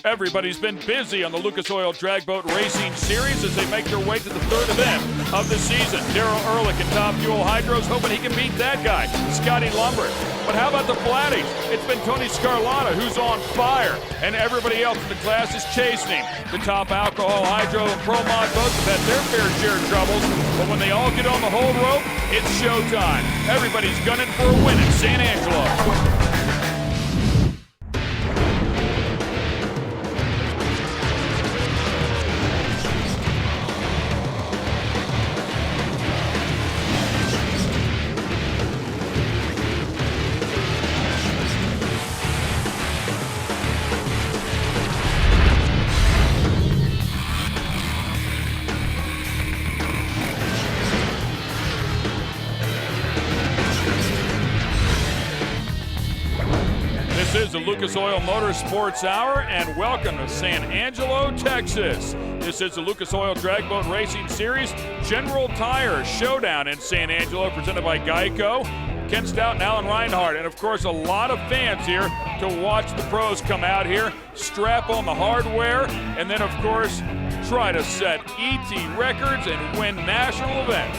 Everybody's been busy on the Lucas Oil Drag Boat Racing Series as they make their way to the third event of the season. Daryl Ehrlich in Top Fuel Hydros hoping he can beat that guy, Scotty Lumbert. But how about the Flatties? It's been Tony Scarlata who's on fire, and everybody else in the class is chasing him. The Top Alcohol, Hydro, and Pro Mod boats have had their fair share of troubles, but when they all get on the whole rope, it's showtime. Everybody's gunning for a win in San Angelo. This is the Lucas Oil Motorsports Hour, and welcome to San Angelo, Texas. This is the Lucas Oil Drag Boat Racing Series General Tire Showdown in San Angelo, presented by Geico. Ken Stout and Alan Reinhardt, and of course a lot of fans here to watch the pros come out here, strap on the hardware, and then of course try to set ET records and win national events.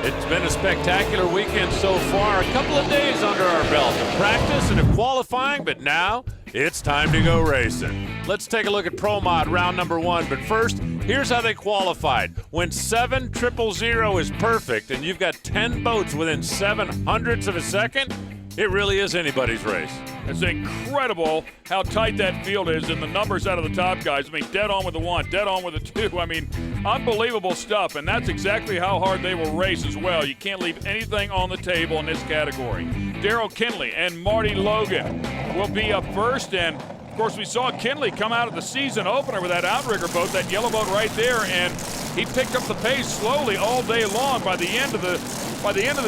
It's been a spectacular weekend so far. A couple of days under our belt of practice and of qualifying, but now it's time to go racing. Let's take a look at Pro Mod round number one. But first, here's how they qualified. When 7,000 is perfect and you've got 10 boats within 7/100ths of a second, it really is anybody's race. It's incredible how tight that field is and the numbers out of the top guys. I mean, dead on with the one, dead on with the two. I mean, unbelievable stuff, and that's exactly how hard they will race as well. You can't leave anything on the table in this category. Daryl Kinley and Marty Logan will be up first, and of course we saw Kinley come out of the season opener with that outrigger boat, that yellow boat right there, and he picked up the pace slowly all day long. By the end of the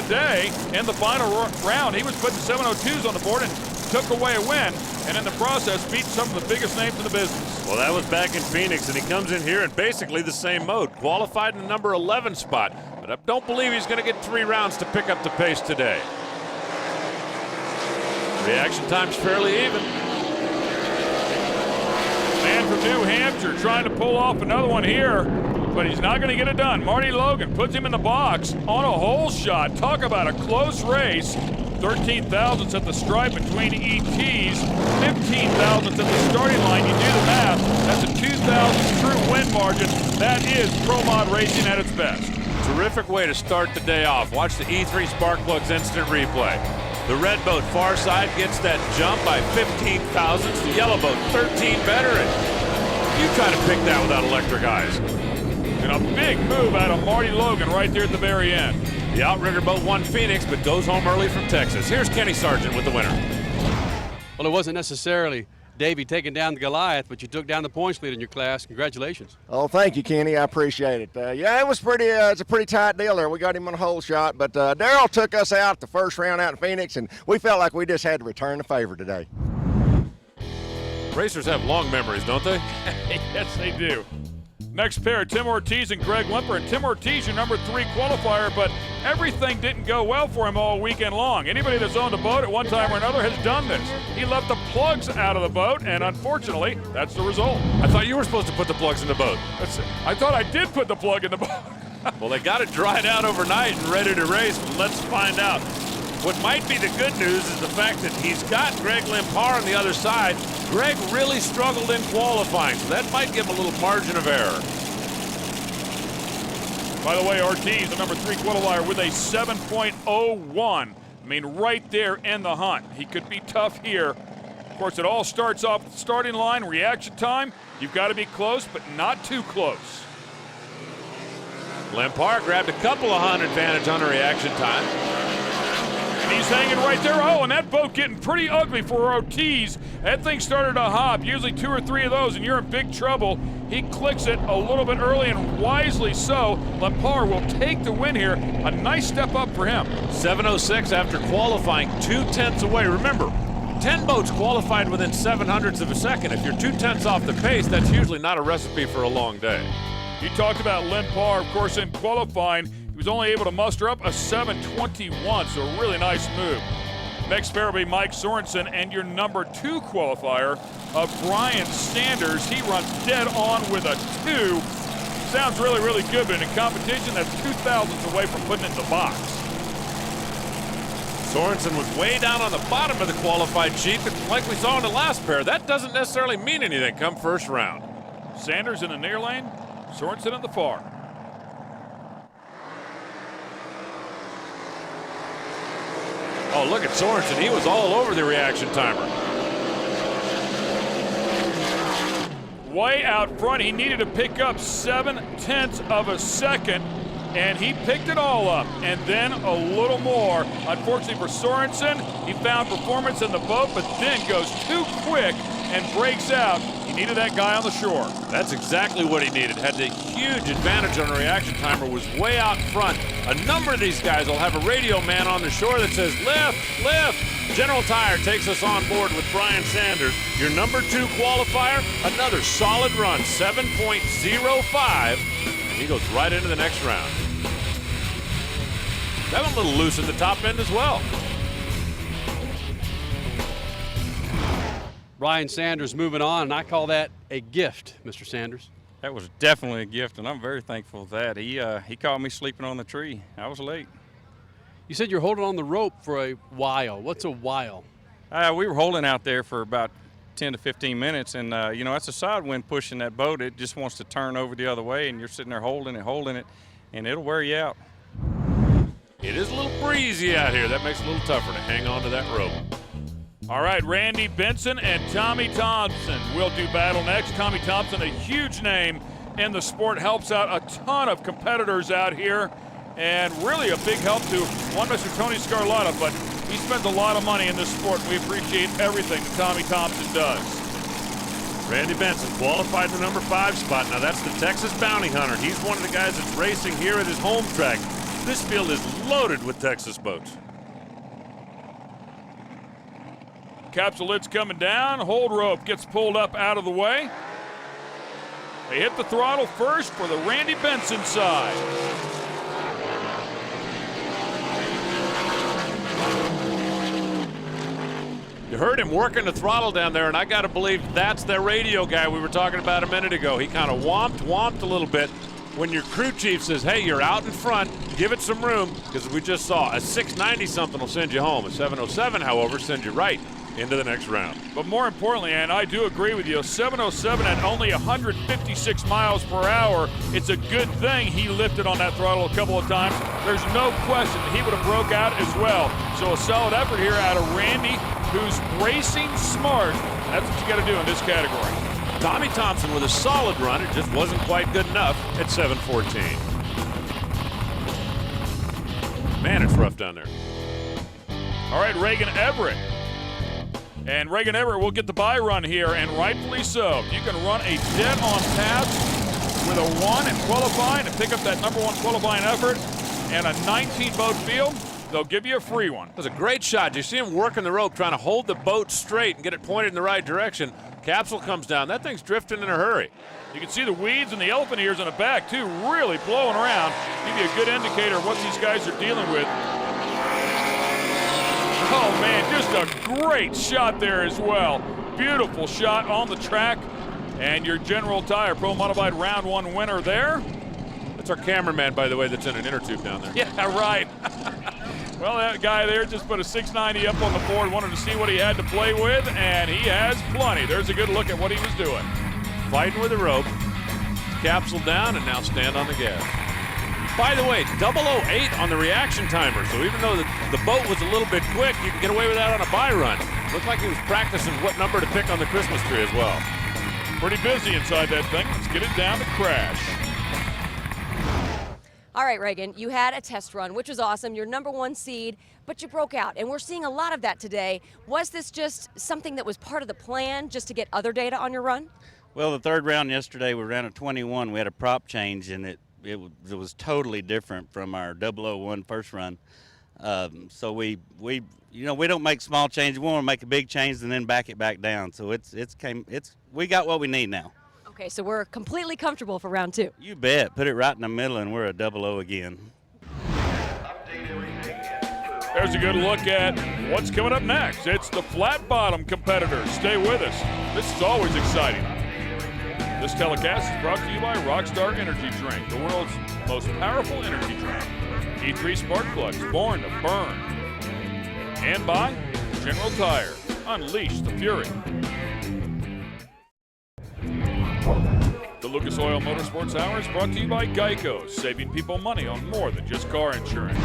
day, in the final round, he was putting 702s on the board and took away a win, and in the process beat some of the biggest names in the business. Well, that was back in Phoenix, and he comes in here in basically the same mode. Qualified in the number 11 spot, but I don't believe he's going to get 3 rounds to pick up the pace today. Reaction time's fairly even. Man from New Hampshire trying to pull off another one here, but he's not going to get it done. Marty Logan puts him in the box on a hole shot. Talk about a close race. 13 thousandths at the stripe between ETs, 15 thousandths at the starting line. You do the math, that's a 2,000 true win margin. That is Pro Mod racing at its best. Terrific way to start the day off. Watch the E3 spark plugs instant replay. The red boat far side gets that jump by 15 thousandths. The yellow boat 13 better, and you try to pick that without electric eyes. And a big move out of Marty Logan right there at the very end. The outrigger boat won Phoenix, but goes home early from Texas. Here's Kenny Sargent with the winner. Well, it wasn't necessarily Davey taking down the Goliath, but you took down the points lead in your class. Congratulations. Oh, thank you, Kenny. I appreciate it. Yeah, it was pretty. It's a pretty tight deal there. We got him on a hole shot, but Daryl took us out the first round out in Phoenix, and we felt like we just had to return the favor today. Racers have long memories, don't they? Yes, they do. Next pair, Tim Ortiz and Greg Limper. And Tim Ortiz, your number 3 qualifier, but everything didn't go well for him all weekend long. Anybody that's owned a boat at one time or another has done this. He left the plugs out of the boat, and unfortunately, that's the result. I thought you were supposed to put the plugs in the boat. I thought I did put the plug in the boat. Well, they got it dried out overnight and ready to race, but let's find out. What might be the good news is the fact that he's got Greg Limpar on the other side. Greg really struggled in qualifying, so that might give him a little margin of error. By the way, Ortiz, the number 3 qualifier, with a 7.01. I mean, right there in the hunt. He could be tough here. Of course, it all starts off with the starting line, reaction time. You've got to be close, but not too close. Limpar grabbed a couple of hunt advantage on the reaction time. He's hanging right there. Oh, and that boat getting pretty ugly for Ortiz. That thing started to hop. Usually 2 or 3 of those, and you're in big trouble. He clicks it a little bit early, and wisely so. Limpar will take the win here. A nice step up for him. 7:06 after qualifying, 2/10 away. Remember, 10 boats qualified within 7/100ths of a second. If you're 2/10 off the pace, that's usually not a recipe for a long day. You talked about Limpar, of course, in qualifying. He was only able to muster up a 7:21, so a really nice move. Next pair will be Mike Sorensen and your number 2 qualifier of Brian Sanders. He runs dead on with a 2. Sounds really, really good, but in a competition that's 2 thousandths away from putting it in the box. Sorensen was way down on the bottom of the qualified sheet, but like we saw in the last pair, that doesn't necessarily mean anything come first round. Sanders in the near lane, Sorensen in the far. Oh, look at Sorensen. He was all over the reaction timer. Way out front, he needed to pick up 0.7 of a second, and he picked it all up, and then a little more. Unfortunately for Sorensen, he found performance in the boat, but then goes too quick and breaks out. He needed that guy on the shore. That's exactly what he needed. Had the huge advantage on the reaction timer, was way out in front. A number of these guys will have a radio man on the shore that says, lift, lift. General Tire takes us on board with Brian Sanders. Your number 2 qualifier, another solid run, 7.05. And he goes right into the next round. That one a little loose at the top end as well. Brian Sanders moving on, and I call that a gift, Mr. Sanders. That was definitely a gift, and I'm very thankful for that. He caught me sleeping on the tree. I was late. You said you're holding on the rope for a while. What's a while? We were holding out there for about 10 to 15 minutes, and you know, that's a side wind pushing that boat. It just wants to turn over the other way, and you're sitting there holding it, and it'll wear you out. It is a little breezy out here. That makes it a little tougher to hang on to that rope. All right, Randy Benson and Tommy Thompson will do battle next. Tommy Thompson, a huge name in the sport, helps out a ton of competitors out here, and really a big help to one Mr. Tony Scarlatta, but he spends a lot of money in this sport, and we appreciate everything that Tommy Thompson does. Randy Benson qualified in the number 5 spot. Now that's the Texas Bounty Hunter. He's one of the guys that's racing here at his home track. This field is loaded with Texas boats. Capsule lid's coming down. Hold rope gets pulled up out of the way. They hit the throttle first for the Randy Benson side. You heard him working the throttle down there, and I got to believe that's the radio guy we were talking about a minute ago. He kind of womped a little bit. When your crew chief says, hey, you're out in front, give it some room, because we just saw a 690-something will send you home. A 707, however, sends you right into the next round. But more importantly, and I do agree with you, 707 at only 156 miles per hour, it's a good thing he lifted on that throttle a couple of times. There's no question that he would have broke out as well. So a solid effort here out of Randy, who's racing smart. That's what you got to do in this category. Tommy Thompson with a solid run. It just wasn't quite good enough at 7:14. Man, it's rough down there. All right, Reagan Everett. And Reagan Everett will get the bye run here, and rightfully so. You can run a dead-on pass with a 1 and qualifying and pick up that number 1 qualifying effort and a 19-boat field. They'll give you a free one. It was a great shot. You see him working the rope, trying to hold the boat straight and get it pointed in the right direction. Capsule comes down. That thing's drifting in a hurry. You can see the weeds and the elephant ears in the back, too, really blowing around. Give you a good indicator of what these guys are dealing with. Oh, man, just a great shot there as well. Beautiful shot on the track. And your General Tire Pro Modified Round 1 winner there. That's our cameraman, by the way, that's in an inner tube down there. Yeah, right. Well, that guy there just put a 690 up on the board, wanted to see what he had to play with, and he has plenty. There's a good look at what he was doing. Fighting with the rope, capsule down, and now stand on the gas. By the way, 008 on the reaction timer, so even though the boat was a little bit quick, you can get away with that on a bye run. Looked like he was practicing what number to pick on the Christmas tree as well. Pretty busy inside that thing. Let's get it down to crash. All right, Reagan, you had a test run, which was awesome. You're number 1 seed, but you broke out, and we're seeing a lot of that today. Was this just something that was part of the plan, just to get other data on your run? Well, the third round yesterday, we ran a 21. We had a prop change, and it was totally different from our 001 first run. So we don't make small changes. We want to make a big change and then back it back down. So we got what we need now. Okay, so we're completely comfortable for round 2. You bet. Put it right in the middle, and we're a 00 again. There's a good look at what's coming up next. It's the flat bottom competitors. Stay with us. This is always exciting. This telecast is brought to you by Rockstar Energy Drink, the world's most powerful energy drink. E3 spark plugs, born to burn. And by General Tire. Unleash the fury. The Lucas Oil Motorsports Hour is brought to you by Geico, saving people money on more than just car insurance.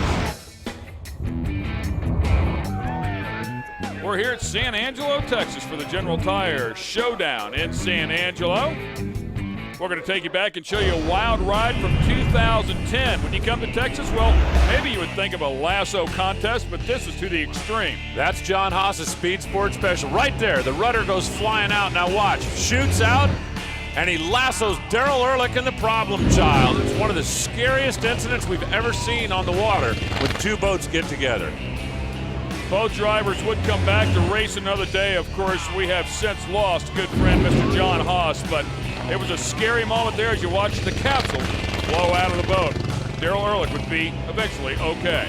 We're here at San Angelo, Texas for the General Tire Showdown in San Angelo. We're going to take you back and show you a wild ride from 2010. When you come to Texas, well, maybe you would think of a lasso contest, but this is to the extreme. That's John Haas's Speed Sport Special. Right there, the rudder goes flying out. Now watch, shoots out, and he lassos Daryl Ehrlich and the problem child. It's one of the scariest incidents we've ever seen on the water when two boats get together. Both drivers would come back to race another day. Of course, we have since lost good friend Mr. John Haas, but it was a scary moment there as you watched the capsule blow out of the boat. Daryl Ehrlich would be eventually okay.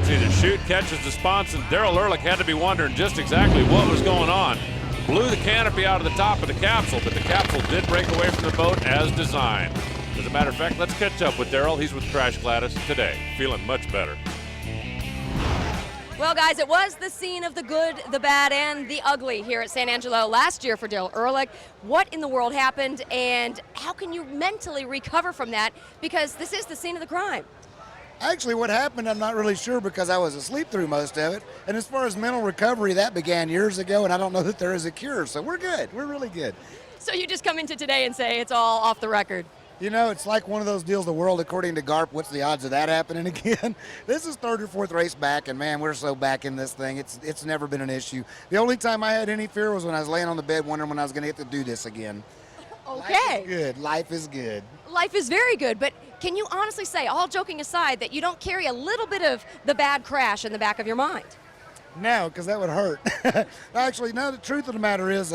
See, the chute catches the sponson, and Daryl Ehrlich had to be wondering just exactly what was going on. Blew the canopy out of the top of the capsule, but the capsule did break away from the boat as designed. As a matter of fact, let's catch up with Daryl. He's with Crash Gladys today, feeling much better. Well, guys, it was the scene of the good, the bad, and the ugly here at San Angelo last year for Daryl Ehrlich. What in the world happened, and how can you mentally recover from that? Because this is the scene of the crime. Actually, what happened, I'm not really sure because I was asleep through most of it. And as far as mental recovery, that began years ago, and I don't know that there is a cure. So we're good. We're really good. So you just come into today and say it's all off the record. You know, it's like one of those deals, the world according to Garp. What's the odds of that happening again? This is third or fourth race back, and man, we're so back in this thing. It's never been an issue. The only time I had any fear was when I was laying on the bed wondering when I was going to get to do this again. Okay. Life is good. Life is good. Life is very good, but can you honestly say, all joking aside, that you don't carry a little bit of the bad crash in the back of your mind? No, because that would hurt. Actually, no, the truth of the matter is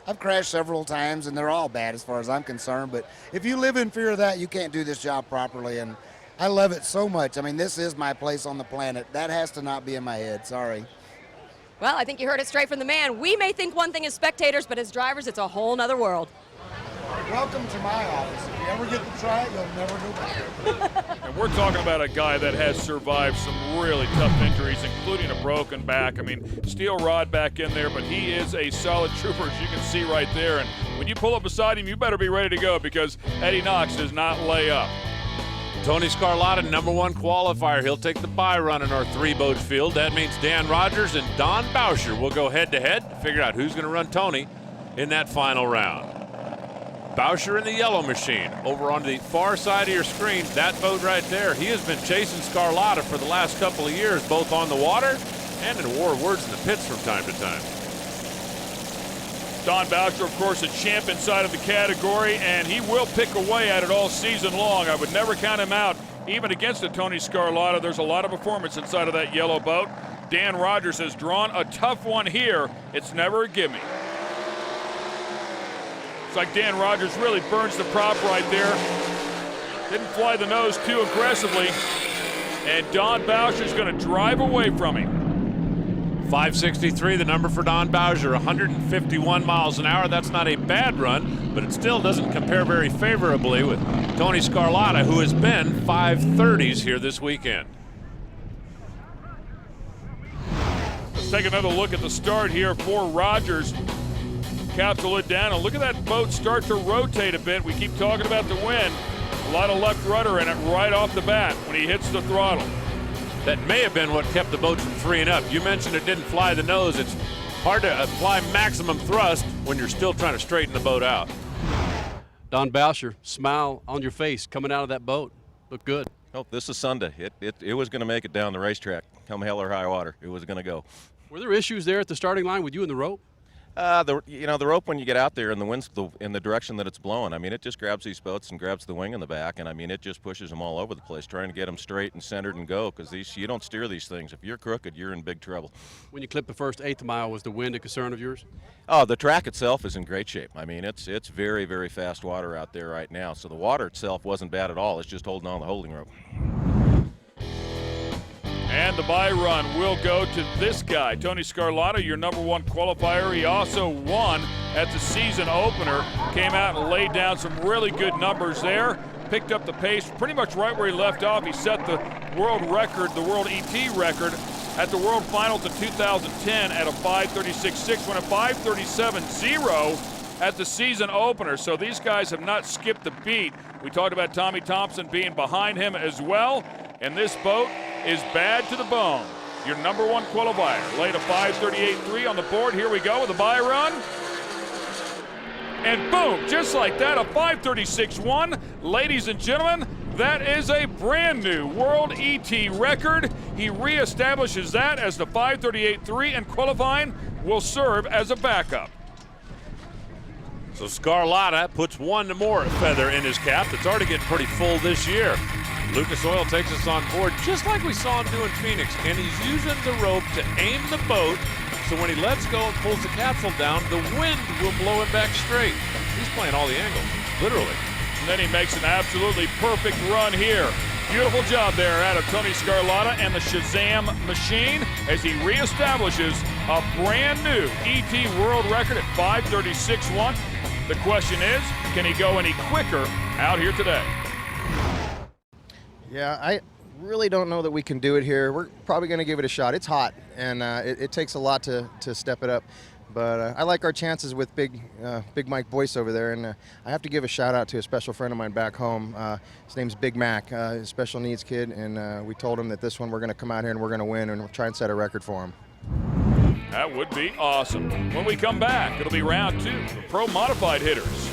I've crashed several times, and they're all bad as far as I'm concerned. But if you live in fear of that, you can't do this job properly. And I love it so much. I mean, this is my place on the planet. That has to not be in my head. Sorry. Well, I think you heard it straight from the man. We may think one thing as spectators, but as drivers, it's a whole nother world. Welcome to my office. If you ever get to try it, you'll never go back. And we're talking about a guy that has survived some really tough injuries, including a broken back. I mean, steel rod back in there, but he is a solid trooper, as you can see right there. And when you pull up beside him, you better be ready to go because Eddie Knox does not lay up. Tony Scarlotta, #1 qualifier. He'll take the bye run in our three-boat field. That means Dan Rogers and Don Bauscher will go head-to-head to figure out who's going to run Tony in that final round. Bauscher in the yellow machine. Over on the far side of your screen, that boat right there, he has been chasing Scarlotta for the last couple of years, both on the water and in war of words in the pits from time to time. Don Bauscher, of course, a champ inside of the category, and he will pick away at it all season long. I would never count him out, even against a Tony Scarlotta. There's a lot of performance inside of that yellow boat. Dan Rogers has drawn a tough one here. It's never a gimme. Like Dan Rogers really burns the prop right there. Didn't fly the nose too aggressively. And Don Bauscher's going to drive away from him. 563, the number for Don Bauscher, 151 miles an hour. That's not a bad run, but it still doesn't compare very favorably with Tony Scarlotta, who has been 530s here this weekend. Let's take another look at the start here for Rogers. Capsule it down, and look at that boat start to rotate a bit. We keep talking about the wind. A lot of left rudder in it right off the bat when he hits the throttle. That may have been what kept the boat from freeing up. You mentioned it didn't fly the nose. It's hard to apply maximum thrust when you're still trying to straighten the boat out. Don Bauscher, smile on your face coming out of that boat. Look good. Oh, this is Sunday. It was going to make it down the racetrack. Come hell or high water, it was going to go. Were there issues there at the starting line with you and the rope? The rope, when you get out there and the wind's in the direction that it's blowing, I mean, it just grabs these boats and grabs the wing in the back, and I mean, it just pushes them all over the place, trying to get them straight and centered and go, because you don't steer these things. If you're crooked, you're in big trouble. When you clipped the first eighth mile, was the wind a concern of yours? Oh, the track itself is in great shape. I mean, it's very, very fast water out there right now, so the water itself wasn't bad at all. It's just holding on the holding rope. And the bye run will go to this guy, Tony Scarlatta, your #1 qualifier. He also won at the season opener. Came out and laid down some really good numbers there. Picked up the pace pretty much right where he left off. He set the world record, the world ET record, at the World Finals in 2010 at a 5:36.6, went a 5:37.0 at the season opener. So these guys have not skipped a beat. We talked about Tommy Thompson being behind him as well. And this boat is bad to the bone. Your #1 qualifier laid a 5:38.3 on the board. Here we go with the bye run. And boom, just like that, a 5:36.1. Ladies and gentlemen, that is a brand new world ET record. He reestablishes that as the 5:38.3, and qualifying will serve as a backup. So Scarlatta puts one more feather in his cap. It's already getting pretty full this year. Lucas Oil takes us on board just like we saw him do in Phoenix, and he's using the rope to aim the boat, so when he lets go and pulls the capsule down, the wind will blow him back straight. He's playing all the angles, literally. And then he makes an absolutely perfect run here. Beautiful job there out of Tony Scarlatta and the Shazam machine as he reestablishes a brand new ET world record at 5:36.1. The question is, can he go any quicker out here today? Yeah, I really don't know that we can do it here. We're probably going to give it a shot. It's hot, and it takes a lot to step it up. But I like our chances with Big Mike Boyce over there, and I have to give a shout out to a special friend of mine back home. His name's Big Mac, a special needs kid, and we told him that this one we're going to come out here and we're going to win, and we'll try and set a record for him. That would be awesome. When we come back, it'll be round 2, the pro modified hitters.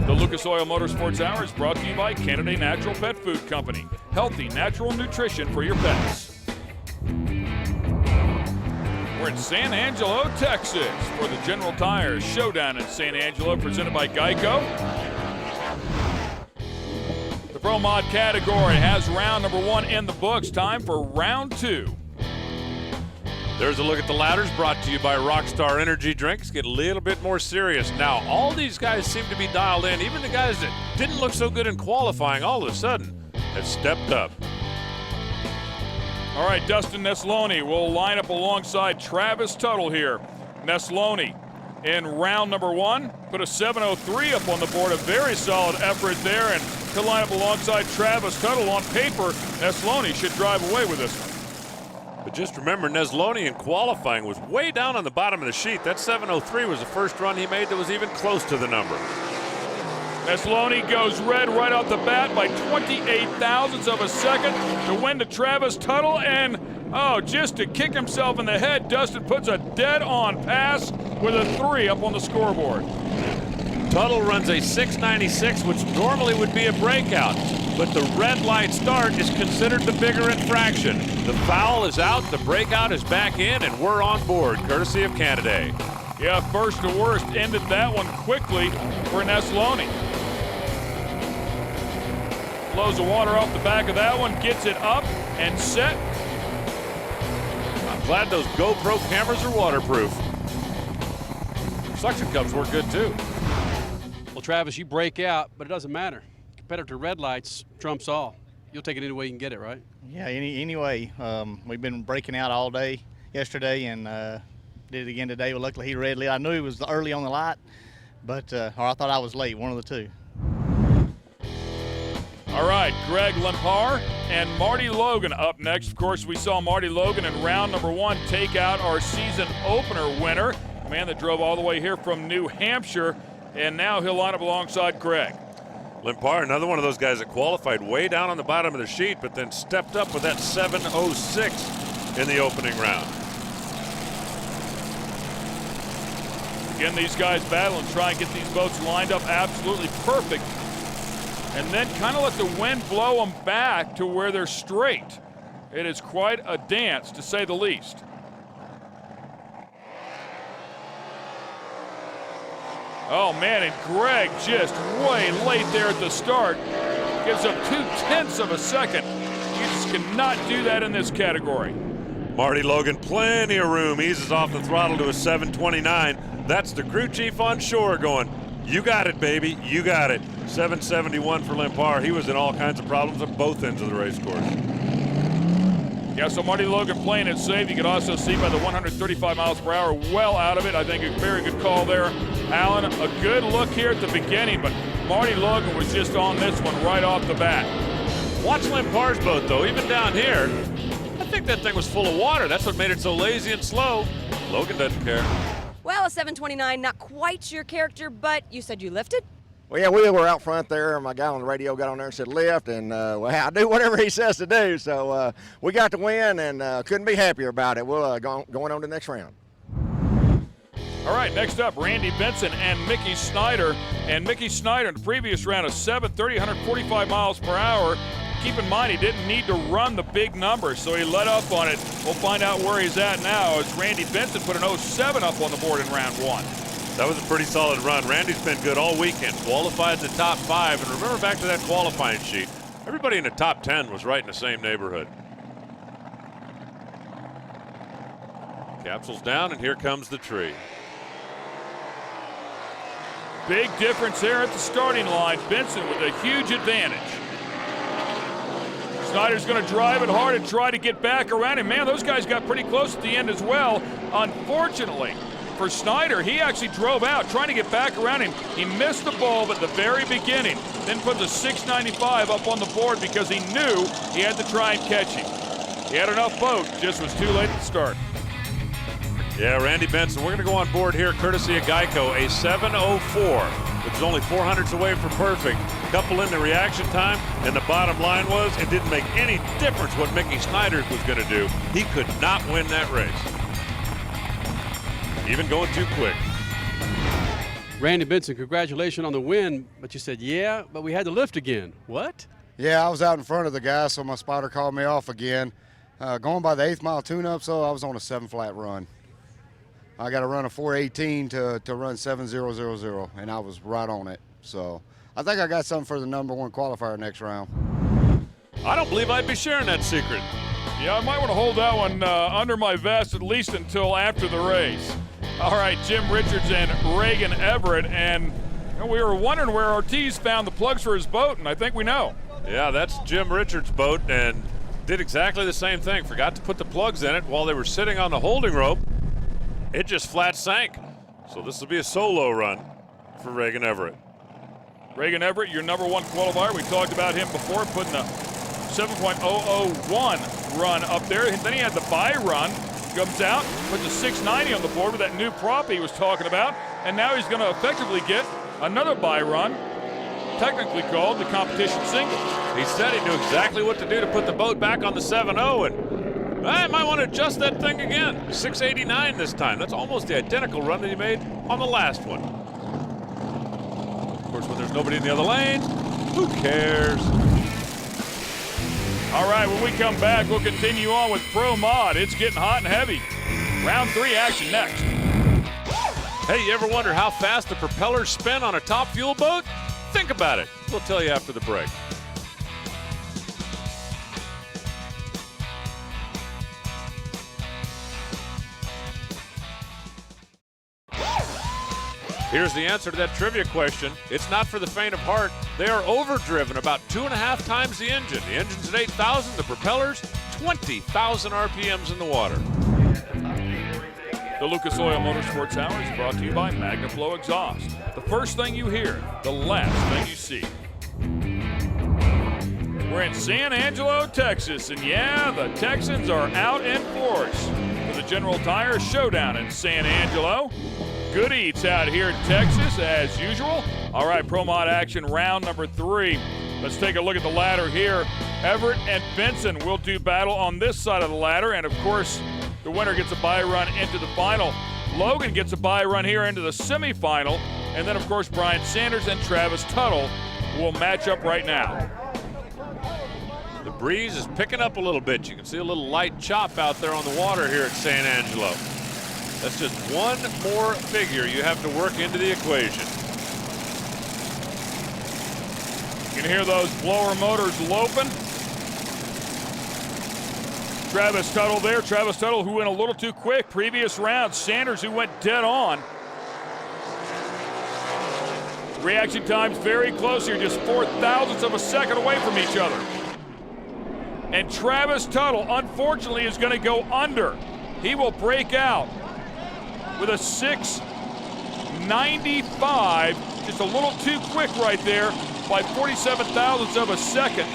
The Lucas Oil Motorsports Hour is brought to you by Canada Natural Pet Food Company. Healthy, natural nutrition for your pets. We're in San Angelo, Texas for the General Tires Showdown in San Angelo, presented by Geico. The Pro Mod category has round #1 in the books. Time for round 2. There's a look at the ladders brought to you by Rockstar Energy Drinks. Get a little bit more serious now. All these guys seem to be dialed in. Even the guys that didn't look so good in qualifying all of a sudden have stepped up. All right, Dustin Neslony will line up alongside Travis Tuttle here. Neslony in round #1 put a 7:03 up on the board. A very solid effort there, and he'll line up alongside Travis Tuttle. On paper, Neslony should drive away with this one. But just remember, Neslony in qualifying was way down on the bottom of the sheet. That 7:03 was the first run he made that was even close to the number. Neslony goes red right off the bat by 28 thousandths of a second to win to Travis Tuttle, and just to kick himself in the head, Dustin puts a dead-on pass with a 3 up on the scoreboard. Tuttle runs a 6.96, which normally would be a breakout, but the red light start is considered the bigger infraction. The foul is out, the breakout is back in, and we're on board, courtesy of Canada. Yeah, first to worst ended that one quickly for Neslony. Blows the water off the back of that one, gets it up and set. I'm glad those GoPro cameras are waterproof. Suction cups work good too. Well, Travis, you break out, but it doesn't matter. Competitor red lights trumps all. You'll take it any way you can get it, right? Yeah, anyway. We've been breaking out all day yesterday and did it again today. Well, luckily he red lit. I knew he was early on the light, but or I thought I was late, one of the two. All right, Greg Lempar and Marty Logan up next. Of course, we saw Marty Logan in round #1 take out our season opener winner, a man that drove all the way here from New Hampshire, and now he'll line up alongside Greg. Lempar, another one of those guys that qualified way down on the bottom of the sheet, but then stepped up with that 7:06 in the opening round. Again, these guys battle and try and get these boats lined up absolutely perfect, and then kind of let the wind blow them back to where they're straight. It is quite a dance, to say the least. Oh man, and Greg just way late there at the start. Gives up 0.2 of a second. You just cannot do that in this category. Marty Logan, plenty of room, eases off the throttle to a 7:29. That's the crew chief on shore going, you got it, baby, you got it. 771 for Limpar. He was in all kinds of problems at both ends of the race course. Yeah, so Marty Logan playing it safe. You can also see by the 135 miles per hour well out of it. I think a very good call there, Alan. A good look here at the beginning, but Marty Logan was just on this one right off the bat. Watch Limpar's boat, though. Even down here, I think that thing was full of water. That's what made it so lazy and slow. Logan doesn't care. Well, a 729, not quite your character, but you said you lifted? Well, yeah, we were out front there. My guy on the radio got on there and said lift, and well, I do whatever he says to do. So we got the win, and couldn't be happier about it. We'll going on to the next round. All right, next up, Randy Benson and Mickey Snyder. And Mickey Snyder in the previous round, a 730, 145 miles per hour. Keep in mind, he didn't need to run the big numbers, so he let up on it. We'll find out where he's at now as Randy Benson put an 07 up on the board in round one. That was a pretty solid run. Randy's been good all weekend. Qualified in the top 5. And remember back to that qualifying sheet, everybody in the top 10 was right in the same neighborhood. Capsule's down, and here comes the tree. Big difference there at the starting line. Benson with a huge advantage. Snyder's going to drive it hard and try to get back around him. Man, those guys got pretty close at the end as well. Unfortunately for Snyder, he actually drove out trying to get back around him. He missed the bulb at the very beginning, then put the 695 up on the board because he knew he had to try and catch him. He had enough boat, just was too late at the start. Yeah, Randy Benson, we're going to go on board here courtesy of Geico, a 704, which is only 400ths away from perfect. Couple in the reaction time, and the bottom line was it didn't make any difference what Mickey Snyder was going to do. He could not win that race. Even going too quick. Randy Benson, congratulations on the win, but you said, yeah, but we had to lift again. What? Yeah, I was out in front of the guy, so my spotter called me off again. Going by the 8th mile tune-up, so I was on a 7-flat run. I got to run a 418 to run 7000, and I was right on it. So I think I got something for the #1 qualifier next round. I don't believe I'd be sharing that secret. Yeah, I might want to hold that one under my vest at least until after the race. All right, Jim Richards and Reagan Everett, and we were wondering where Ortiz found the plugs for his boat, and I think we know. Yeah, that's Jim Richards' boat, and did exactly the same thing. Forgot to put the plugs in it while they were sitting on the holding rope. It just flat sank. So this will be a solo run for Reagan Everett. Reagan Everett, your #1 qualifier. We talked about him before, putting a 7.001 run up there. And then he had the bye run. Comes out, puts a 690 on the board with that new prop he was talking about. And now he's going to effectively get another bye run, technically called the competition single. He said he knew exactly what to do to put the boat back on the 7.0, and I might want to adjust that thing again. 689 this time. That's almost the identical run that he made on the last one. Of course, when there's nobody in the other lane, who cares? All right, when we come back, we'll continue on with Pro Mod. It's getting hot and heavy. Round 3 action next. Hey, you ever wonder how fast the propellers spin on a top fuel boat? Think about it. We'll tell you after the break. Here's the answer to that trivia question. It's not for the faint of heart. They are overdriven about 2.5 times the engine. The engine's at 8,000, the propellers, 20,000 RPMs in the water. The Lucas Oil Motorsports Hour is brought to you by MagnaFlow Exhaust. The first thing you hear, the last thing you see. We're in San Angelo, Texas, and yeah, the Texans are out in force for the General Tire Showdown in San Angelo. Good eats out here in Texas, as usual. All right, Pro Mod action, round number 3. Let's take a look at the ladder here. Everett and Benson will do battle on this side of the ladder, and of course, the winner gets a bye run into the final. Logan gets a bye run here into the semifinal, and then, of course, Brian Sanders and Travis Tuttle will match up right now. The breeze is picking up a little bit. You can see a little light chop out there on the water here at San Angelo. That's just one more figure you have to work into the equation. You can hear those blower motors loping. Travis Tuttle there. Travis Tuttle, who went a little too quick previous round. Sanders, who went dead on. Reaction times very close here, just 0.04 of a second away from each other. And Travis Tuttle, unfortunately, is going to go under. He will break out with a 6.95, just a little too quick right there by 0.47 of a second.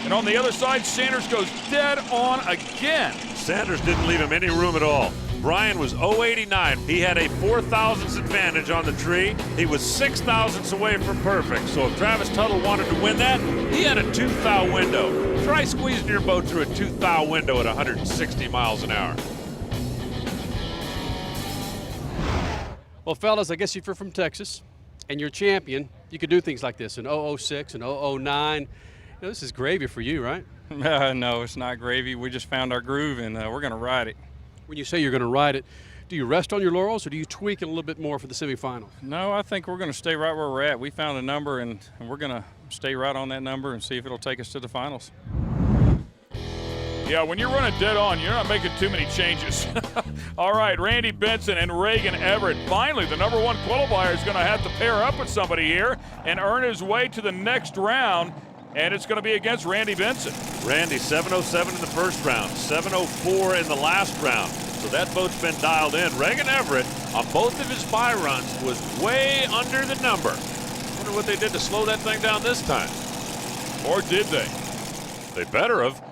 And on the other side, Sanders goes dead on again. Sanders didn't leave him any room at all. Brian was 0.89. He had a 0.04 advantage on the tree. He was 0.06 away from perfect. So if Travis Tuttle wanted to win that, he had a 2-thou window. Try squeezing your boat through a 2-thou window at 160 miles an hour. Well, fellas, I guess if you're from Texas and you're champion, you could do things like this in 006 and 009. You know, this is gravy for you, right? No, it's not gravy. We just found our groove, and we're going to ride it. When you say you're going to ride it, do you rest on your laurels or do you tweak it a little bit more for the semifinals? No, I think we're going to stay right where we're at. We found a number, and we're going to stay right on that number and see if it'll take us to the finals. Yeah, when you're running dead on, you're not making too many changes. All right, Randy Benson and Reagan Everett. Finally, the number one qualifier is going to have to pair up with somebody here and earn his way to the next round, and it's going to be against Randy Benson. Randy, 707 in the first round, 704 in the last round. So that boat's been dialed in. Reagan Everett, on both of his bye runs, was way under the number. Wonder what they did to slow that thing down this time. Or did they? They better have.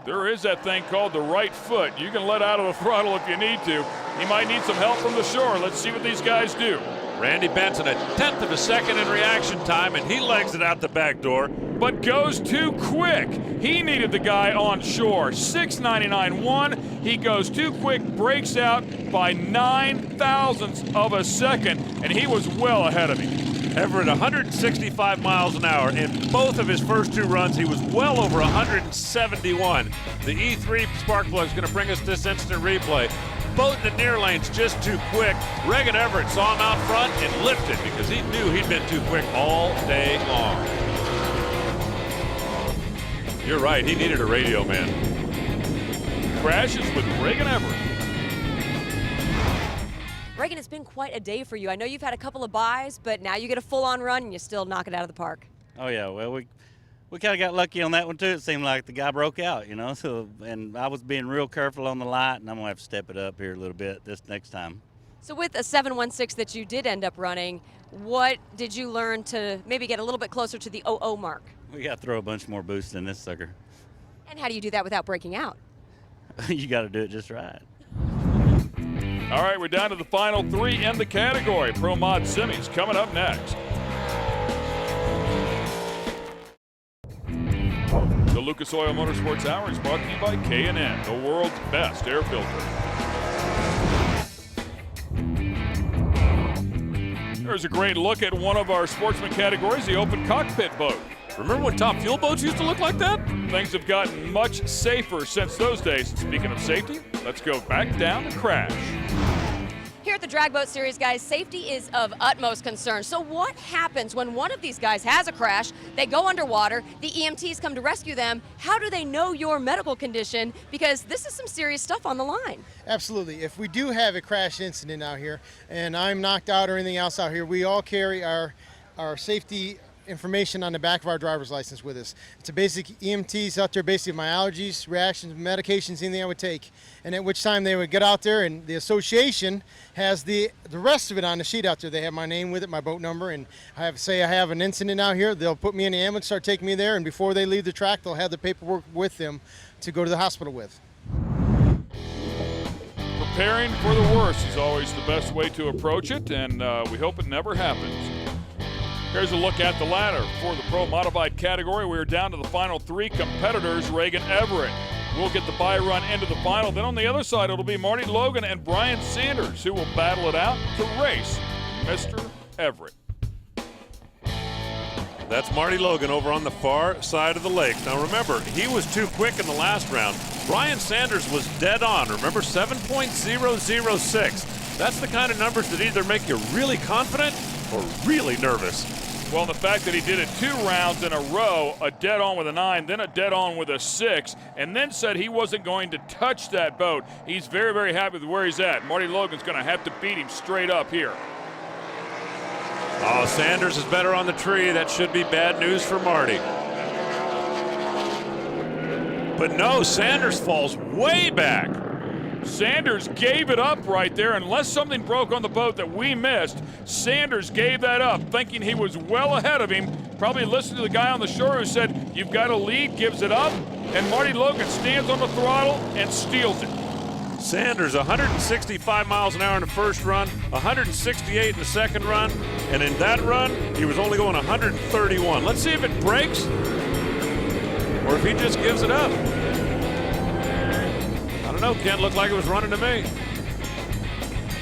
There is that thing called the right foot. You can let out of the throttle if you need to. He might need some help from the shore. Let's see what these guys do. Randy Benson, 1/10 of a second in reaction time, and he legs it out the back door. But goes too quick. He needed the guy on shore. 6.99.1. He goes too quick, breaks out by 0.09 of a second, and he was well ahead of him. Everett, 165 miles an hour. In both of his first two runs, he was well over 171. The E3 spark plug is going to bring us this instant replay. Boat in the near lane's just too quick. Reagan Everett saw him out front and lifted because he knew he'd been too quick all day long. You're right, he needed a radio man. Crashes with Reagan Everett. Reagan, it's been quite a day for you. I know you've had a couple of buys, but now you get a full-on run and you still knock it out of the park. Oh yeah, well we kind of got lucky on that one too. It seemed like the guy broke out, you know. So and I was being real careful on the light, and I'm gonna have to step it up here a little bit this next time. So with a 7.16 that you did end up running, what did you learn to maybe get a little bit closer to the 00 mark? We got to throw a bunch more boost in this sucker. And how do you do that without breaking out? You got to do it just right. All right, we're down to the final three in the category. Pro Mod Semis coming up next. The Lucas Oil Motorsports Hour is brought to you by K&N, the world's best air filter. There's a great look at one of our sportsman categories, the open cockpit boat. Remember when top fuel boats used to look like that? Things have gotten much safer since those days. Speaking of safety, let's go back down to Crash. Here at the Drag Boat Series, guys, safety is of utmost concern. So what happens when one of these guys has a crash, they go underwater, the EMTs come to rescue them? How do they know your medical condition? Because this is some serious stuff on the line. Absolutely. If we do have a crash incident out here and I'm knocked out or anything else out here, we all carry our safety information on the back of our driver's license with us. It's a basic EMTs out there, basically my allergies, reactions, medications, anything I would take. And at which time they would get out there, and the association has the rest of it on the sheet out there. They have my name with it, my boat number, and I have an incident out here. They'll put me in the ambulance, start taking me there, and before they leave the track, they'll have the paperwork with them to go to the hospital with. Preparing for the worst is always the best way to approach it, and we hope it never happens. Here's a look at the ladder for the Pro Modified category. We're down to the final three competitors. Reagan Everett will get the bye run into the final. Then on the other side, it'll be Marty Logan and Brian Sanders who will battle it out to race Mr. Everett. That's Marty Logan over on the far side of the lake. Now remember, he was too quick in the last round. Brian Sanders was dead on. Remember, 7.006. That's the kind of numbers that either make you really confident or really nervous. Well, the fact that he did it 2 rounds in a row, a dead on with a 9, then a dead on with a 6, and then said he wasn't going to touch that boat. He's very, very happy with where he's at. Marty Logan's going to have to beat him straight up here. Oh, Sanders is better on the tree. That should be bad news for Marty. But no, Sanders falls way back. Sanders gave it up right there. Unless something broke on the boat that we missed, Sanders gave that up, thinking he was well ahead of him. Probably listened to the guy on the shore who said, you've got a lead, gives it up, and Marty Logan stands on the throttle and steals it. Sanders, 165 miles an hour in the first run, 168 in the second run, and in that run, he was only going 131. Let's see if it breaks or if he just gives it up. I don't know, Kent, looked like it was running to me.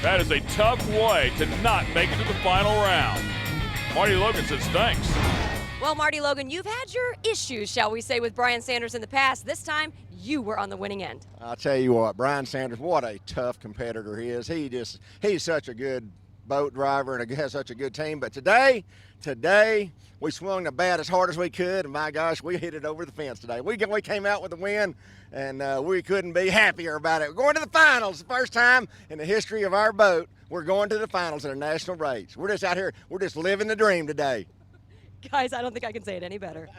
That is a tough way to not make it to the final round. Marty Logan says thanks. Well, Marty Logan, you've had your issues, shall we say, with Brian Sanders in the past. This time, you were on the winning end. I'll tell you what, Brian Sanders, what a tough competitor he is. He's such a good boat driver and has such a good team. But today, we swung the bat as hard as we could, and my gosh, we hit it over the fence today. We came out with a win, and we couldn't be happier about it. We're going to the finals, the first time in the history of our boat. We're going to the finals in a national race. We're just out here, we're just living the dream today. Guys, I don't think I can say it any better.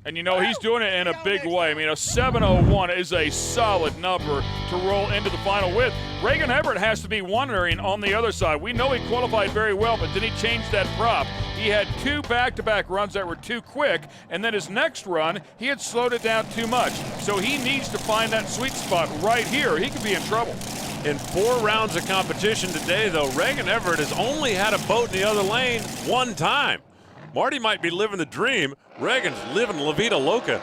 And you know, he's doing it in a big way. I mean, a 7:01 is a solid number to roll into the final with. Reagan Everett has to be wondering on the other side. We know he qualified very well, but then he changed that prop. He had 2 back-to-back runs that were too quick, and then his next run, he had slowed it down too much. So he needs to find that sweet spot right here. He could be in trouble. In 4 rounds of competition today, though, Reagan Everett has only had a boat in the other lane 1 time. Marty might be living the dream. Reagan's living La Vida Loca.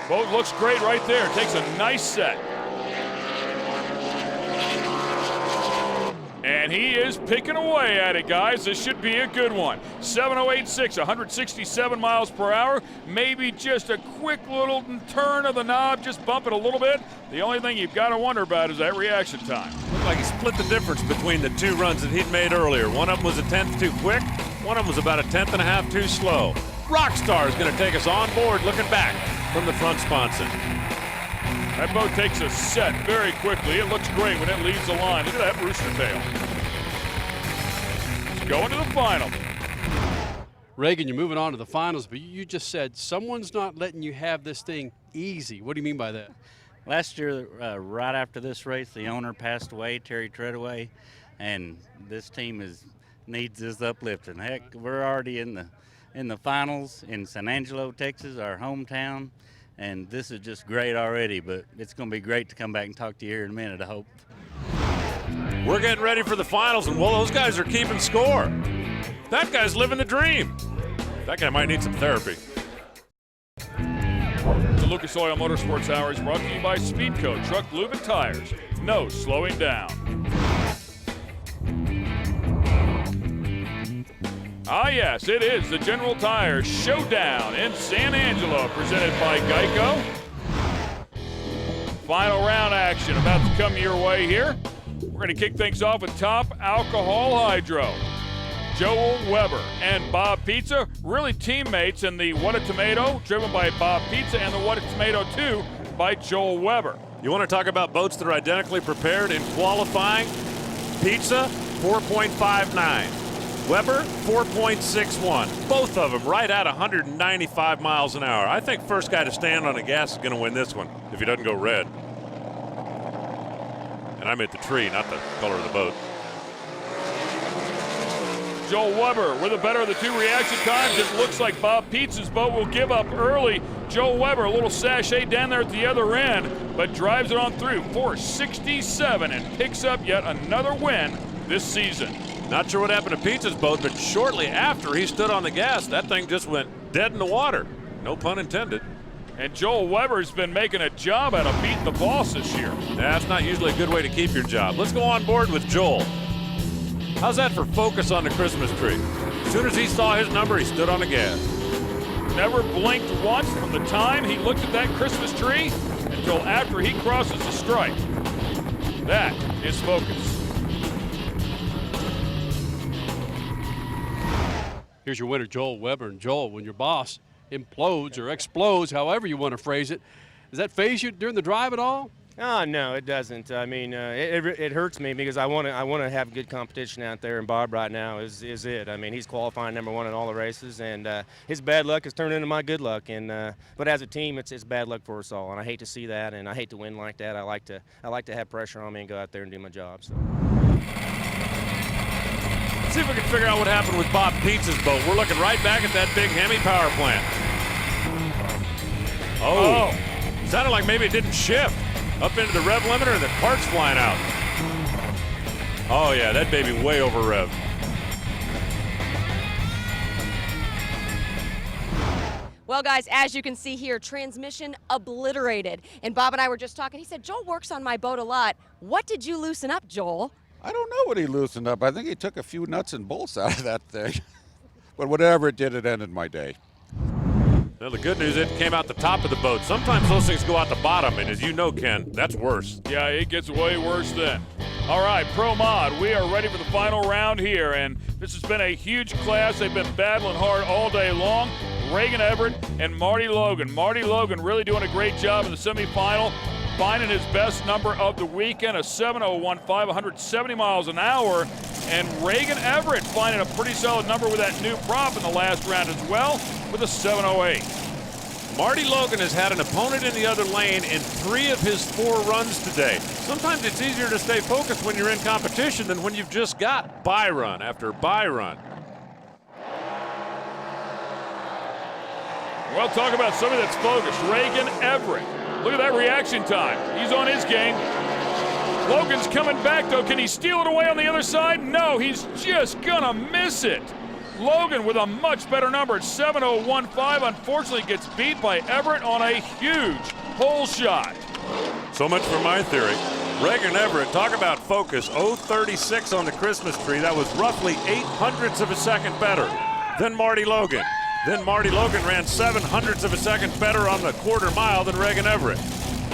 Boat looks great right there. Takes a nice set. And he is picking away at it, guys. This should be a good one. 7:08.6, 167 miles per hour. Maybe just a quick little turn of the knob, just bump it a little bit. The only thing you've got to wonder about is that reaction time. Looked like he split the difference between the 2 runs that he'd made earlier. One of them was a 1/10 too quick. One of them was about a 1/10 and a half too slow. Rockstar is going to take us on board looking back from the front sponson. That boat takes a set very quickly. It looks great when it leaves the line. Look at that rooster tail. It's going to the final. Reagan, you're moving on to the finals, but you just said someone's not letting you have this thing easy. What do you mean by that? Last year, right after this race, the owner passed away, Terry Treadaway, and this team needs this uplifting. Heck, we're already in the finals in San Angelo, Texas, our hometown. And this is just great already, but it's going to be great to come back and talk to you here in a minute, I hope. We're getting ready for the finals, and well, those guys are keeping score. That guy's living the dream. That guy might need some therapy. The Lucas Oil Motorsports Hour is brought to you by Speedco Truck Lube and Tires. No slowing down. Ah, yes, it is the General Tire Showdown in San Angelo, presented by Geico. Final round action about to come your way here. We're going to kick things off with Top Alcohol Hydro. Joel Weber and Bob Pizza, really teammates in the What a Tomato, driven by Bob Pizza, and the What a Tomato 2 by Joel Weber. You want to talk about boats that are identically prepared in qualifying? Pizza, 4.59. Weber, 4.61. Both of them right at 195 miles an hour. I think first guy to stand on the gas is going to win this one if he doesn't go red. And I'm at the tree, not the color of the boat. Joel Weber with the better of the 2 reaction times. It looks like Bob Pizza's boat will give up early. Joel Weber, a little sachet down there at the other end, but drives it on through 4.67 and picks up yet another win this season. Not sure what happened to Pizza's boat, but shortly after he stood on the gas, that thing just went dead in the water. No pun intended. And Joel Weber's been making a job out of beating the boss this year. That's not usually a good way to keep your job. Let's go on board with Joel. How's that for focus on the Christmas tree? As soon as he saw his number, he stood on the gas. Never blinked once from the time he looked at that Christmas tree until after he crosses the stripe. That is focus. Here's your winner, Joel Weber. And Joel, when your boss implodes or explodes, however you want to phrase it, does that phase you during the drive at all? Oh, no, it doesn't. I mean, it hurts me because I want to have good competition out there, and Bob right now is it. I mean, he's qualifying #1 in all the races, and his bad luck has turned into my good luck. And but as a team, it's bad luck for us all, and I hate to see that, and I hate to win like that. I like to have pressure on me and go out there and do my job. So. Let's see if we can figure out what happened with Bob Pietz's boat. We're looking right back at that big Hemi power plant. Oh. Sounded like maybe it didn't shift. Up into the rev limiter and the parts flying out. Oh yeah, that baby way over rev. Well, guys, as you can see here, transmission obliterated. And Bob and I were just talking. He said, Joel works on my boat a lot. What did you loosen up, Joel? I don't know what he loosened up. I think he took a few nuts and bolts out of that thing. But whatever it did, it ended my day. Well, the good news, it came out the top of the boat. Sometimes those things go out the bottom, and as you know, Ken, that's worse. Yeah, it gets way worse then. All right, Pro Mod, we are ready for the final round here, and this has been a huge class. They've been battling hard all day long. Reagan Everett and Marty Logan. Marty Logan really doing a great job in the semifinal, finding his best number of the weekend, a 7:01.5, 170 miles an hour. And Reagan Everett finding a pretty solid number with that new prop in the last round as well with a 7:08. Marty Logan has had an opponent in the other lane in 3 of his 4 runs today. Sometimes it's easier to stay focused when you're in competition than when you've just got bye run after bye run. Well, talk about somebody that's focused. Reagan Everett. Look at that reaction time. He's on his game. Logan's coming back, though. Can he steal it away on the other side? No, he's just gonna miss it. Logan with a much better number at 7:01.5. Unfortunately gets beat by Everett on a huge hole shot. So much for my theory. Reagan Everett, talk about focus, 0.36 on the Christmas tree. That was roughly 0.08 of a second better than Marty Logan. Then Marty Logan ran 0.07 of a second better on the quarter mile than Reagan Everett.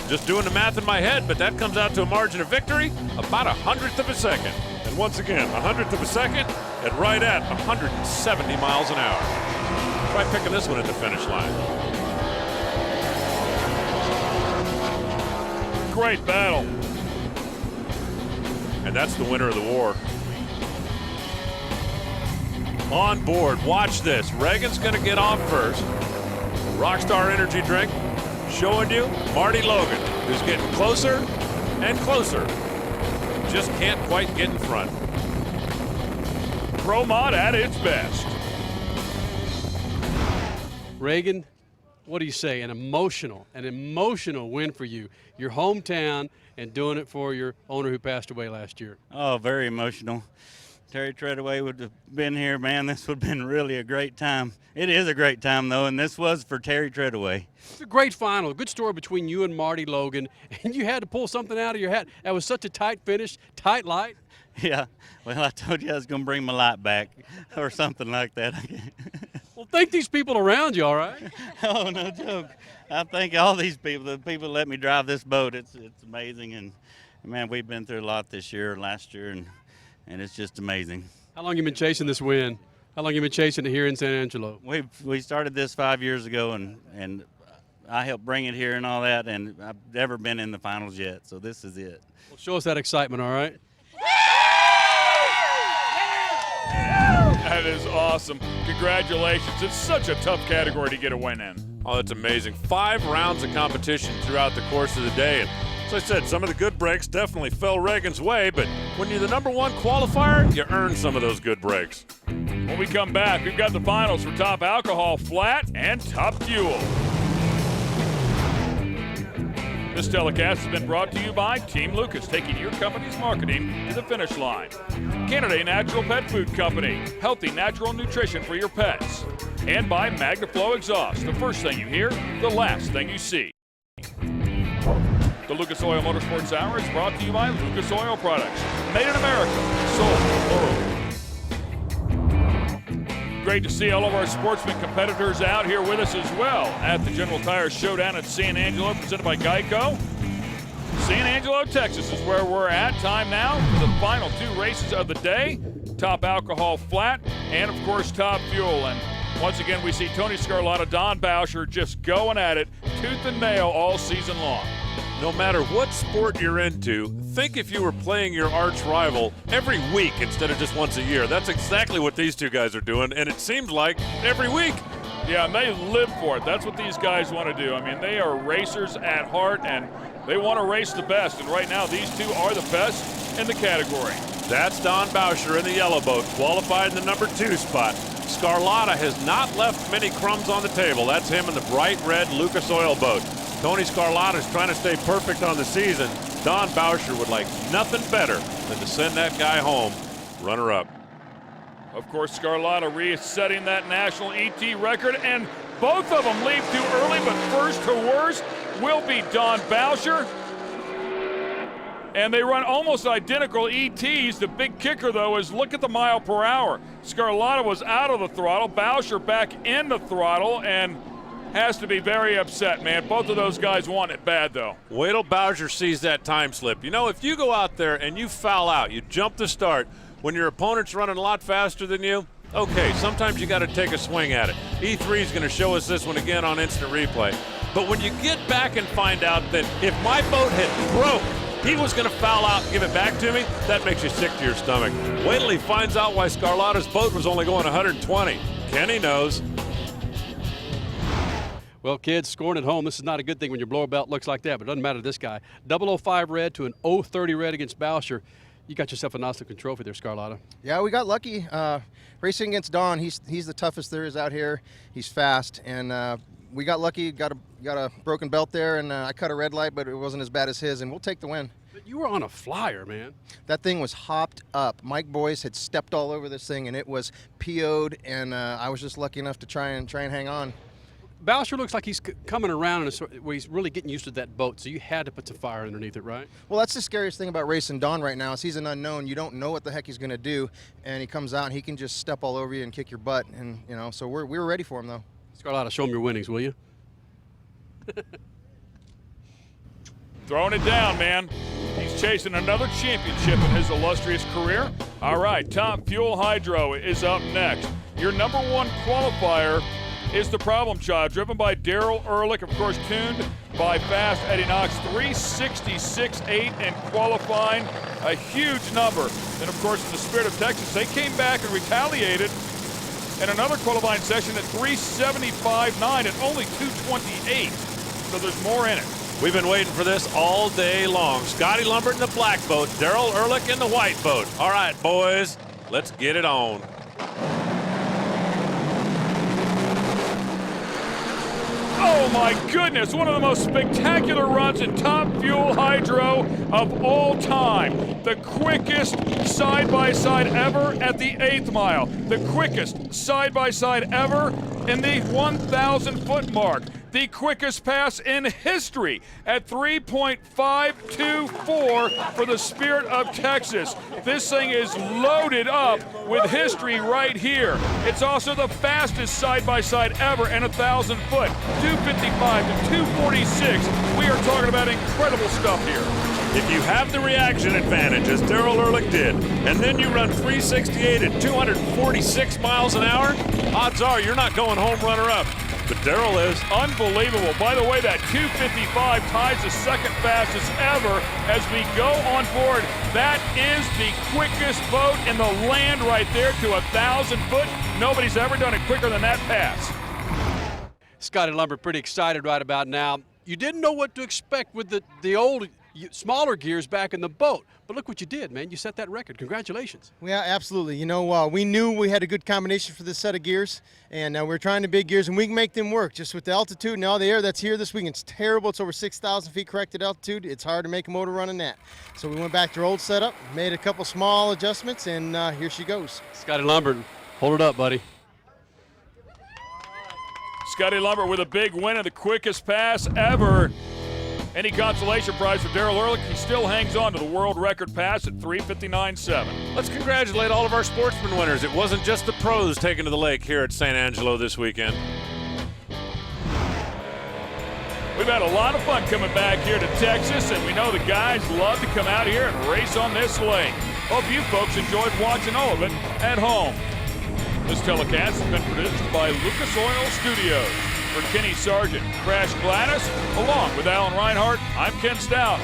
Just doing the math in my head, but that comes out to a margin of victory about 1/100 of a second. And once again, 1/100 of a second at right at 170 miles an hour. Try picking this one at the finish line. Great battle. And that's the winner of the war. On board, watch this. Reagan's gonna get off first. Rockstar energy drink showing you Marty Logan, who's getting closer and closer. Just can't quite get in front. Pro Mod at its best. Reagan, what do you say? An emotional win for you. Your hometown and doing it for your owner who passed away last year. Oh, very emotional. Terry Treadaway would have been here, man. This would have been really a great time. It is a great time, though, and this was for Terry Treadaway. It's a great final, a good story between you and Marty Logan, and you had to pull something out of your hat. That was such a tight finish, tight light. Yeah, well, I told you I was going to bring my light back or something like that. Well, thank these people around you, all right? Oh, no joke. I thank all these people, the people that let me drive this boat. It's amazing, and, man, we've been through a lot this year, last year, and it's just amazing. How long you been chasing this win? How long you been chasing it here in San Angelo? We started this 5 years ago, and I helped bring it here and all that, and I've never been in the finals yet, so this is it. Well, show us that excitement, all right? That is awesome. Congratulations. It's such a tough category to get a win in. Oh, it's amazing. 5 rounds of competition throughout the course of the day. And as I said, some of the good breaks definitely fell Reagan's way, but when you're the #1 qualifier, you earn some of those good breaks. When we come back, we've got the finals for Top Alcohol Flat and Top Fuel. This telecast has been brought to you by Team Lucas, taking your company's marketing to the finish line. Canada Natural Pet Food Company, healthy natural nutrition for your pets. And by MagnaFlow Exhaust, the first thing you hear, the last thing you see. The Lucas Oil Motorsports Hour is brought to you by Lucas Oil Products, made in America, sold locally. Great to see all of our sportsman competitors out here with us as well at the General Tire Showdown at San Angelo, presented by Geico. San Angelo, Texas is where we're at. Time now for the final 2 races of the day. Top Alcohol Flat and, of course, Top Fuel. And once again, we see Tony Scarlata, Don Boucher just going at it tooth and nail all season long. No matter what sport you're into, think if you were playing your arch rival every week instead of just once a year. That's exactly what these two guys are doing, and it seems like every week. Yeah, and they live for it. That's what these guys want to do. I mean, they are racers at heart, and they want to race the best. And right now, these two are the best in the category. That's Don Boucher in the yellow boat, qualified in the number 2 spot. Scarlatta has not left many crumbs on the table. That's him in the bright red Lucas Oil boat. Tony Scarlatta is trying to stay perfect on the season. Don Boucher would like nothing better than to send that guy home runner-up. Of course, Scarlatta resetting that national ET record, and both of them leave too early, but first to worst will be Don Boucher. And they run almost identical ETs. The big kicker, though, is look at the mile per hour. Scarlatta was out of the throttle, Boucher back in the throttle, and has to be very upset, man. Both of those guys want it bad, though. Wait till Boucher sees that time slip. You know, if you go out there and you foul out, you jump the start, when your opponent's running a lot faster than you, okay, sometimes you got to take a swing at it. E3 is going to show us this one again on instant replay. But when you get back and find out that if my boat had broke, he was going to foul out and give it back to me, that makes you sick to your stomach. Wait till he finds out why Scarlatta's boat was only going 120. Kenny knows. Well, kids, scoring at home, this is not a good thing when your blower belt looks like that, but it doesn't matter to this guy. 005 red to an 030 red against Boucher. You got yourself a nice looking trophy there, Scarlatta. Yeah, we got lucky. Racing against Don, he's the toughest there is out here. He's fast, and we got lucky. Got a broken belt there, and I cut a red light, but it wasn't as bad as his, and we'll take the win. But you were on a flyer, man. That thing was hopped up. Mike Boyce had stepped all over this thing, and it was PO'd, and I was just lucky enough to try and hang on. Boucher looks like he's coming around where he's really getting used to that boat, so you had to put some fire underneath it, right? Well, that's the scariest thing about racing Don right now is he's an unknown. You don't know what the heck he's going to do, and he comes out and he can just step all over you and kick your butt, and you know. So we were ready for him, though. Scarlatta, show him your winnings, will you? Throwing it down, man. He's chasing another championship in his illustrious career. All right, Top Fuel Hydro is up next. Your number 1 qualifier is the Problem Child, driven by Daryl Ehrlich, of course, tuned by Fast Eddie Knox, 366.8 and qualifying, a huge number. And of course, in the spirit of Texas, they came back and retaliated in another qualifying session at 375.9 and only 228. So there's more in it. We've been waiting for this all day long. Scotty Lumbert in the black boat, Daryl Ehrlich in the white boat. All right, boys, let's get it on. Oh my goodness, one of the most spectacular runs in Top Fuel Hydro of all time. The quickest side-by-side ever at the 8th mile. The quickest side-by-side ever in the 1,000-foot mark. The quickest pass in history at 3.524 for the Spirit of Texas. This thing is loaded up with history right here. It's also the fastest side-by-side ever in 1,000 foot. 255 to 246. We are talking about incredible stuff here. If you have the reaction advantage, as Daryl Ehrlich did, and then you run 368 at 246 miles an hour, odds are you're not going home runner-up. But Daryl is. Unbelievable. By the way, that 255 ties the second fastest ever as we go on board. That is the quickest boat in the land right there to 1,000 foot. Nobody's ever done it quicker than that pass. Scotty Lumbert pretty excited right about now. You didn't know what to expect with the old smaller gears back in the boat. But look what you did, man. You set that record. Congratulations. Yeah, absolutely. You know, we knew we had a good combination for this set of gears, and we're trying the big gears, and we can make them work. Just with the altitude and all the air that's here this week, it's terrible. It's over 6,000 feet corrected altitude. It's hard to make a motor run in that. So we went back to our old setup, made a couple small adjustments, and here she goes. Scotty Lumbert, hold it up, buddy. Scotty Lumbert with a big win and the quickest pass ever. Any consolation prize for Daryl Ehrlich, he still hangs on to the world record pass at 3:59.7. Let's congratulate all of our sportsman winners. It wasn't just the pros taken to the lake here at San Angelo this weekend. We've had a lot of fun coming back here to Texas, and we know the guys love to come out here and race on this lake. Hope you folks enjoyed watching all of it at home. This telecast has been produced by Lucas Oil Studios. For Kenny Sargent, Crash Gladys, along with Alan Reinhart, I'm Ken Stout.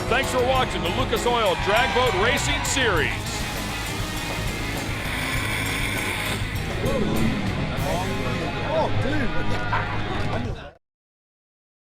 Thanks for watching the Lucas Oil Drag Boat Racing Series. Oh, dude.